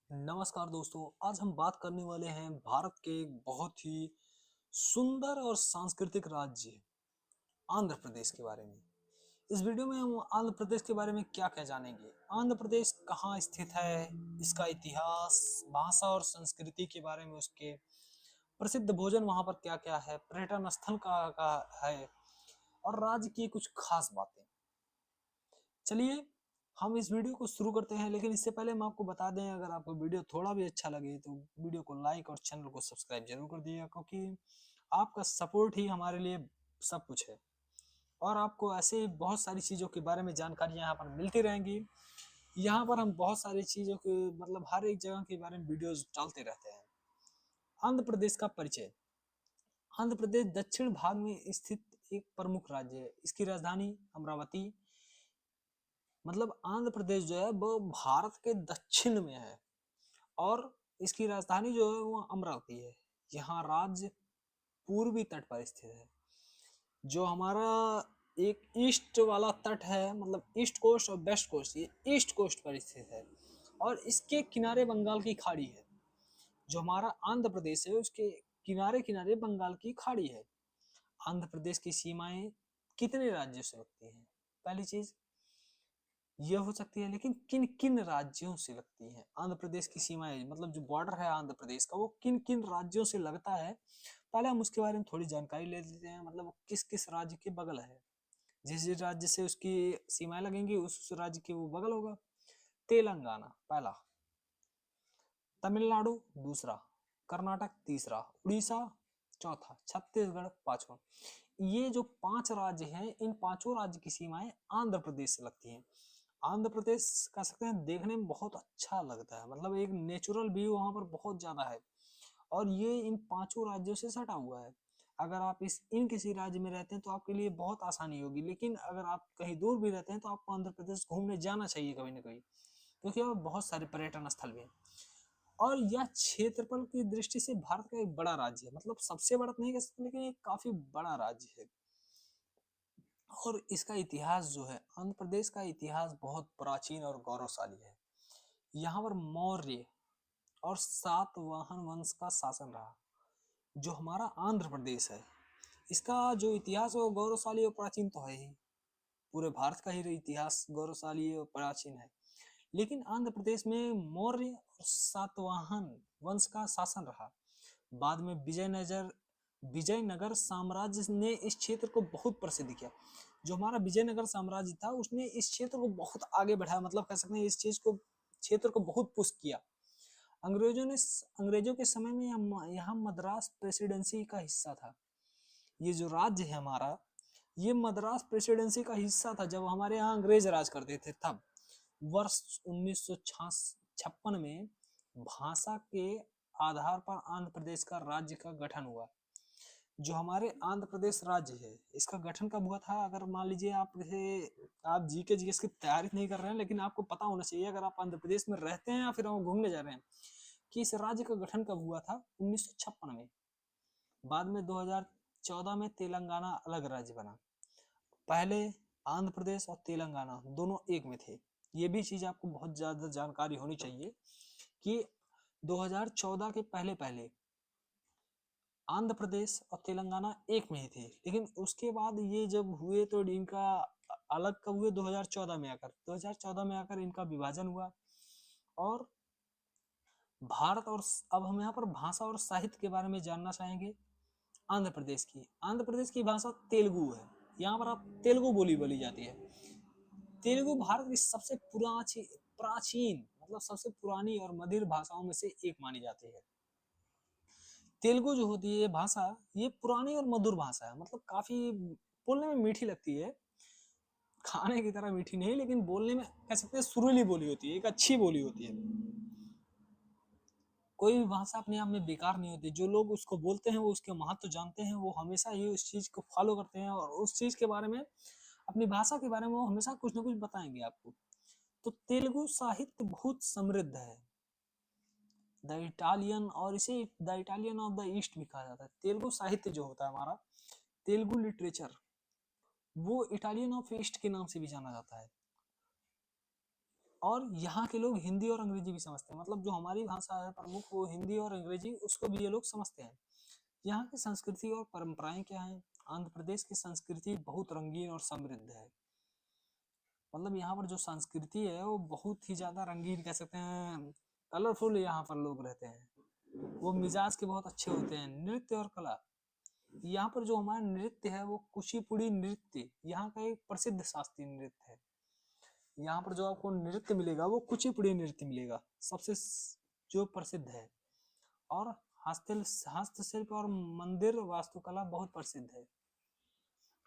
नमस्कार दोस्तों, आज हम बात करने वाले हैं भारत के एक बहुत ही सुंदर और सांस्कृतिक राज्य आंध्र प्रदेश के बारे में। इस वीडियो में हम आंध्र प्रदेश के बारे में क्या-क्या जानेंगे। आंध्र प्रदेश कहाँ स्थित है, इसका इतिहास, भाषा और संस्कृति के बारे में, उसके प्रसिद्ध भोजन वहाँ पर क्या-क्या है, पर्यटन स्थल का है और राज्य की कुछ खास बातें। चलिए हम इस वीडियो को शुरू करते हैं, लेकिन इससे पहले हम आपको बता दें, अगर आपको वीडियो थोड़ा भी अच्छा लगे तो वीडियो को लाइक और चैनल को सब्सक्राइब जरूर कर दीजिएगा, क्योंकि आपका सपोर्ट ही हमारे लिए सब कुछ है। और आपको ऐसे बहुत सारी चीज़ों के बारे में जानकारी यहाँ पर मिलती रहेंगी। यहाँ पर हम बहुत सारी चीज़ों के मतलब हर एक जगह के बारे में वीडियोज डालते रहते हैं। आंध्र प्रदेश का परिचय। आंध्र प्रदेश दक्षिण भाग में स्थित एक प्रमुख राज्य है। इसकी राजधानी अमरावती, मतलब आंध्र प्रदेश जो है वो भारत के दक्षिण में है और इसकी राजधानी जो है वो अमरावती है। यहाँ राज्य पूर्वी तट पर स्थित है। जो हमारा एक ईस्ट वाला तट है, मतलब ईस्ट कोस्ट और वेस्ट कोस्ट, ये ईस्ट कोस्ट पर स्थित है और इसके किनारे बंगाल की खाड़ी है। जो हमारा आंध्र प्रदेश है उसके किनारे किनारे बंगाल की खाड़ी है। आंध्र प्रदेश की सीमाएं कितने राज्यों से लगती हैं? पहली चीज ये हो सकती है, लेकिन किन किन राज्यों से लगती है आंध्र प्रदेश की सीमाएं, मतलब जो बॉर्डर है आंध्र प्रदेश का वो किन किन राज्यों से लगता है। पहले हम उसके बारे में थोड़ी जानकारी ले लेते हैं, मतलब वो किस किस राज्य के बगल है। जिस जिस राज्य से उसकी सीमाएं लगेंगी उस राज्य के वो बगल होगा। तेलंगाना पहला, तमिलनाडु दूसरा, कर्नाटक तीसरा, उड़ीसा चौथा, छत्तीसगढ़ पांचवा। ये जो पांच राज्य हैं, इन पांचों राज्य की सीमाएं आंध्र प्रदेश से लगती हैं। आंध्र प्रदेश कह सकते हैं देखने में बहुत अच्छा लगता है, मतलब एक नेचुरल व्यू वहां पर बहुत ज्यादा है और ये इन पांचों राज्यों से सटा हुआ है। अगर आप इन किसी राज्य में रहते हैं तो आपके लिए बहुत आसानी होगी, लेकिन अगर आप कहीं दूर भी रहते हैं तो आपको आंध्र प्रदेश घूमने जाना चाहिए कभी ना कभी, क्योंकि यहाँ बहुत सारे पर्यटन स्थल भी हैं। और यह क्षेत्रफल की दृष्टि से भारत का एक बड़ा राज्य है, मतलब सबसे बड़ा तो नहीं कह सकते, लेकिन एक काफी बड़ा राज्य है। और इसका इतिहास जो है, आंध्र प्रदेश का इतिहास बहुत प्राचीन और गौरवशाली है। यहाँ पर मौर्य और सातवाहन वंश का शासन रहा। जो हमारा आंध्र प्रदेश है, इसका जो इतिहास है वो गौरवशाली और प्राचीन तो है ही। पूरे भारत का ही इतिहास गौरवशाली और प्राचीन है, लेकिन आंध्र प्रदेश में मौर्य और सातवाहन वंश का शासन रहा। बाद में विजयनगर साम्राज्य ने इस क्षेत्र को बहुत प्रसिद्ध किया। जो हमारा विजयनगर साम्राज्य था उसने इस क्षेत्र को बहुत आगे बढ़ाया, मतलब कह सकते हैं इस चीज को क्षेत्र को बहुत पुश किया। अंग्रेजों के समय में यहाँ मद्रास प्रेसिडेंसी का हिस्सा था। ये जो राज्य है हमारा, ये मद्रास प्रेसिडेंसी का हिस्सा था जब हमारे यहाँ अंग्रेज राज करते थे। तब वर्ष 1956 में भाषा के आधार पर आंध्र प्रदेश का राज्य का गठन हुआ। जो हमारे आंध्र प्रदेश राज्य है इसका गठन कब हुआ था? अगर मान लीजिए आप जीके जीएस की तैयारी नहीं कर रहे हैं, लेकिन आपको पता होना चाहिए अगर आप आंध्र प्रदेश में रहते हैं या फिर वहां घूमने जा रहे हैं, कि इस राज्य का गठन कब हुआ था? 1956 में। बाद में 2014 में तेलंगाना अलग राज्य बना। पहले आंध्र प्रदेश और तेलंगाना दोनों एक में थे। ये भी चीज आपको बहुत ज्यादा जानकारी होनी चाहिए कि 2014 के पहले पहले आंध्र प्रदेश और तेलंगाना एक में ही थे, लेकिन उसके बाद ये जब हुए तो इनका अलग कब हुए? 2014 में आकर इनका विभाजन हुआ। और भारत और अब हम यहाँ पर भाषा और साहित्य के बारे में जानना चाहेंगे। आंध्र प्रदेश की भाषा तेलुगु है। यहाँ पर आप तेलुगु बोली जाती है। तेलुगु भारत की सबसे प्राचीन, मतलब सबसे पुरानी और मधुर भाषाओं में से एक मानी जाती है। तेलुगु जो होती है ये भाषा, ये पुरानी और मधुर भाषा है, मतलब काफी बोलने में मीठी लगती है। खाने की तरह मीठी नहीं, लेकिन बोलने में कह सकते हैं सुरीली बोली होती है, एक अच्छी बोली होती है। कोई भी भाषा अपने आप में बेकार नहीं होती। जो लोग उसको बोलते हैं वो उसके महत्व जानते हैं, वो हमेशा ही उस चीज को फॉलो करते हैं और उस चीज के बारे में, अपनी भाषा के बारे में वो हमेशा कुछ ना कुछ बताएंगे आपको। तो तेलुगु साहित्य बहुत समृद्ध है। द इटालियन, और इसे the Italian of the east भी कहा जाता है। तेलुगु साहित्य जो होता है हमारा, तेलुगु लिटरेचर, वो इटालियन ऑफ ईस्ट के नाम से भी जाना जाता है। और यहाँ के लोग हिंदी और अंग्रेजी भी समझते हैं, मतलब जो हमारी भाषा है प्रमुख वो हिंदी और अंग्रेजी उसको भी ये लोग समझते हैं। यहाँ की संस्कृति और परंपराएं क्या हैं? आंध्र प्रदेश की संस्कृति बहुत रंगीन और समृद्ध है। मतलब यहाँ पर जो संस्कृति है वो बहुत ही ज्यादा रंगीन कह सकते हैं, कलरफुल यहाँ पर लोग रहते हैं। वो मिजाज के बहुत अच्छे होते हैं। नृत्य और कला, यहाँ पर जो हमारा नृत्य है वो कुचिपुड़ी नृत्य यहाँ का एक प्रसिद्ध शास्त्रीय नृत्य है। यहाँ पर जो आपको नृत्य मिलेगा वो कुचिपुड़ी नृत्य मिलेगा, सबसे जो प्रसिद्ध है। और हस्तशिल्प और मंदिर वास्तुकला बहुत प्रसिद्ध है।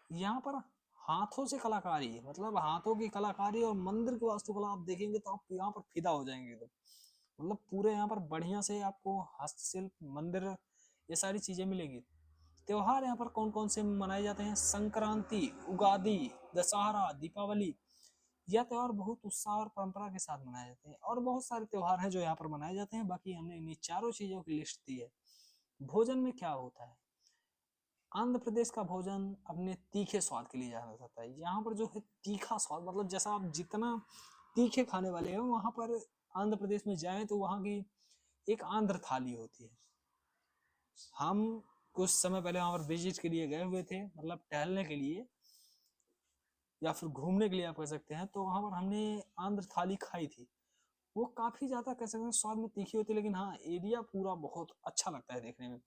यहाँ पर हाथों से कलाकारी, मतलब हाथों की कलाकारी और मंदिर की वास्तुकला आप देखेंगे तो आप यहाँ पर फिदा हो जाएंगे। तो मतलब पूरे यहाँ पर बढ़िया से आपको हस्तशिल्प, मंदिर, ये सारी चीजें मिलेगी। त्योहार यहाँ पर कौन कौन से मनाए जाते हैं? संक्रांति, उगादि, दशहरा, दीपावली। यह त्योहार बहुत उत्साह और परंपरा के साथ मनाए जाते हैं। और बहुत सारे त्योहार हैं जो यहाँ पर मनाए जाते हैं। बाकी हमने इन चारों चीजों की लिस्ट दी है। भोजन में क्या होता है? आंध्र प्रदेश का भोजन अपने तीखे स्वाद के लिए जाना जाता है। यहाँ पर जो है तीखा स्वाद, मतलब जैसा आप जितना तीखे खाने वाले हैं वहां पर आंध्र प्रदेश में जाएं तो वहां की एक आंध्र थाली होती है। हम कुछ समय पहले वहां पर विजिट के लिए गए हुए थे, मतलब टहलने के लिए या फिर घूमने के लिए आप कह सकते हैं। तो वहां पर हमने आंध्र थाली खाई थी। वो काफी ज्यादा कह सकते हैं स्वाद में तीखी होती है, लेकिन हाँ एरिया पूरा बहुत अच्छा लगता है देखने में।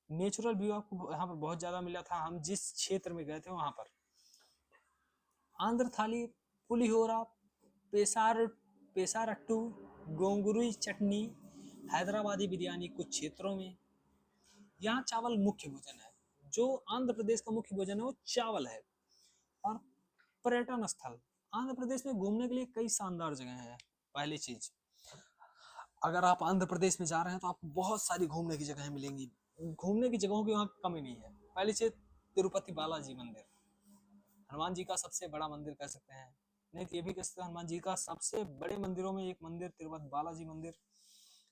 नेचुरल व्यू आपको यहाँ पर बहुत ज्यादा मिला था। हम जिस क्षेत्र में गए थे वहां पर आंध्र थाली, पुलिहोरा, पेसारट्टू, गोंगुरी चटनी, हैदराबादी बिरयानी कुछ क्षेत्रों में। यहाँ चावल मुख्य भोजन है। जो आंध्र प्रदेश का मुख्य भोजन है वो चावल है। और पर्यटन स्थल, आंध्र प्रदेश में घूमने के लिए कई शानदार जगह हैं। पहली चीज, अगर आप आंध्र प्रदेश में जा रहे हैं तो आपको बहुत सारी घूमने की जगहें मिलेंगी। घूमने की जगहों की वहाँ कमी नहीं है। पहली चीज, तिरुपति बालाजी मंदिर, हनुमान जी का सबसे बड़ा मंदिर कह सकते हैं। नहीं तो ये भी कह सकते हैं हनुमान जी का सबसे बड़े मंदिरों में एक मंदिर तिरुपति बालाजी मंदिर।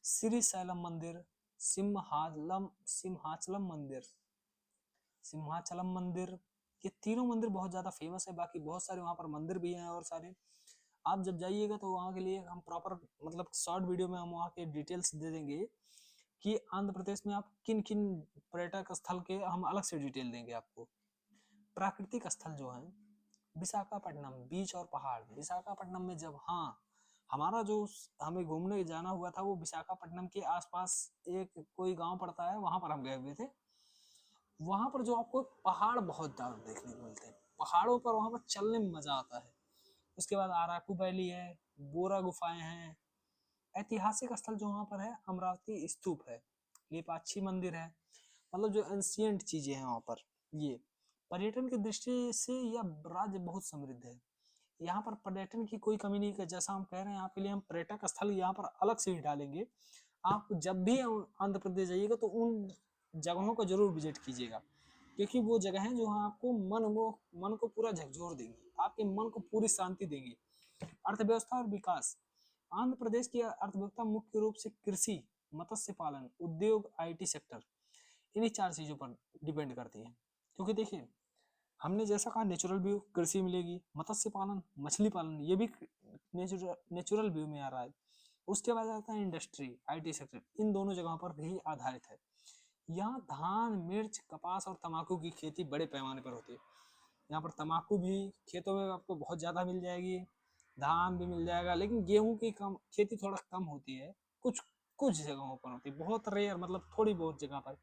श्री शैलम मंदिर, सिंहाचलम मंदिर, सिंहाचलम मंदिर। ये तीनों मंदिर बहुत ज्यादा फेमस है। बाकी बहुत सारे वहाँ पर मंदिर भी हैं और सारे। आप जब जाइएगा तो वहाँ के लिए हम प्रॉपर, मतलब शॉर्ट वीडियो में हम वहाँ के डिटेल्स दे देंगे कि आंध्र प्रदेश में आप किन किन पर्यटक स्थल के हम अलग से डिटेल देंगे आपको। प्राकृतिक स्थल जो है, विशाखापट्टनम, बीच और पहाड़। विशाखापट्टनम में जब, हाँ, हमारा जो हमें घूमने जाना हुआ था वो विशाखापट्टनम के आसपास एक कोई गांव पड़ता है, वहां पर हम गए हुए थे। वहां पर जो आपको पहाड़ बहुत ज्यादा देखने को मिलते हैं, पहाड़ों पर वहां पर चलने में मजा आता है। उसके बाद अराकू वैली है, बोरा गुफाएं हैं। ऐतिहासिक स्थल जो वहां पर है, अमरावती स्तूप है, लेपाक्षी मंदिर है। मतलब जो एंशियंट चीजें हैं वहां पर। ये पर्यटन की दृष्टि से यह राज्य बहुत समृद्ध है। यहाँ पर पर्यटन की कोई कमी नहीं है। जैसा हम कह रहे हैं आपके लिए हम पर्यटक स्थल यहाँ पर अलग से ही डालेंगे। आप जब भी आंध्र प्रदेश जाइएगा तो उन जगहों को जरूर विजिट कीजिएगा, क्योंकि वो जगह है जो आपको मन को पूरा झकझोर देंगी, आपके मन को पूरी शांति देंगी। अर्थव्यवस्था और विकास, आंध्र प्रदेश की अर्थव्यवस्था मुख्य रूप से कृषि, मत्स्य पालन, उद्योग, आईटी सेक्टर, इन्हीं चार चीजों पर डिपेंड करती है। क्योंकि देखिए हमने जैसा कहा नेचुरल व्यू, कृषि मिलेगी, मत्स्य पालन, मछली पालन, ये भी नेचुरल व्यू में आ रहा है। उसके बाद आता है इंडस्ट्री, आईटी सेक्टर, इन दोनों जगहों पर भी आधारित है। यहाँ धान, मिर्च, कपास और तंबाकू की खेती बड़े पैमाने पर होती है। यहाँ पर तंबाकू भी खेतों में आपको बहुत ज़्यादा मिल जाएगी, धान भी मिल जाएगा, लेकिन गेहूं की कम खेती थोड़ा कम होती है। कुछ कुछ जगहों पर होती है, बहुत रेयर, मतलब थोड़ी बहुत जगह पर।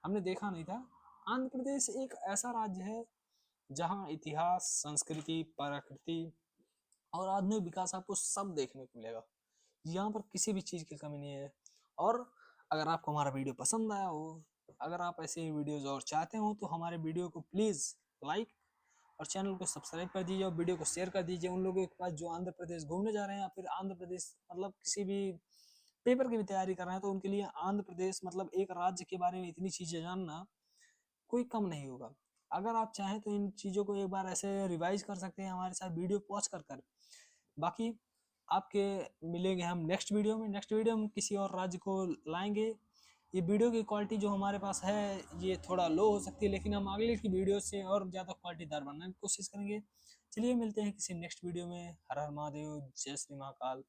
हमने देखा नहीं था। आंध्र प्रदेश एक ऐसा राज्य है जहाँ इतिहास, संस्कृति, प्रकृति और आधुनिक विकास आपको सब देखने को मिलेगा। यहाँ पर किसी भी चीज़ की कमी नहीं है। और अगर आपको हमारा वीडियो पसंद आया हो, अगर आप ऐसे ही वीडियोज़ और चाहते हो तो हमारे वीडियो को प्लीज़ लाइक और चैनल को सब्सक्राइब कर दीजिए और वीडियो को शेयर कर दीजिए उन लोगों के पास जो आंध्र प्रदेश घूमने जा रहे हैं या फिर आंध्र प्रदेश मतलब किसी भी पेपर की भी तैयारी कर रहे हैं। तो उनके लिए आंध्र प्रदेश मतलब एक राज्य के बारे में इतनी चीज़ें जानना कोई कम नहीं होगा। अगर आप चाहें तो इन चीज़ों को एक बार ऐसे रिवाइज कर सकते हैं हमारे साथ वीडियो पॉज कर। बाकी आपके मिलेंगे हम नेक्स्ट वीडियो में। नेक्स्ट वीडियो में किसी और राज्य को लाएंगे। ये वीडियो की क्वालिटी जो हमारे पास है ये थोड़ा लो हो सकती है, लेकिन हम अगले की वीडियो से और ज़्यादा क्वालिटीदार बनाने की कोशिश करेंगे। चलिए मिलते हैं किसी नेक्स्ट वीडियो में। हर हर महादेव, जय श्री महाकाल।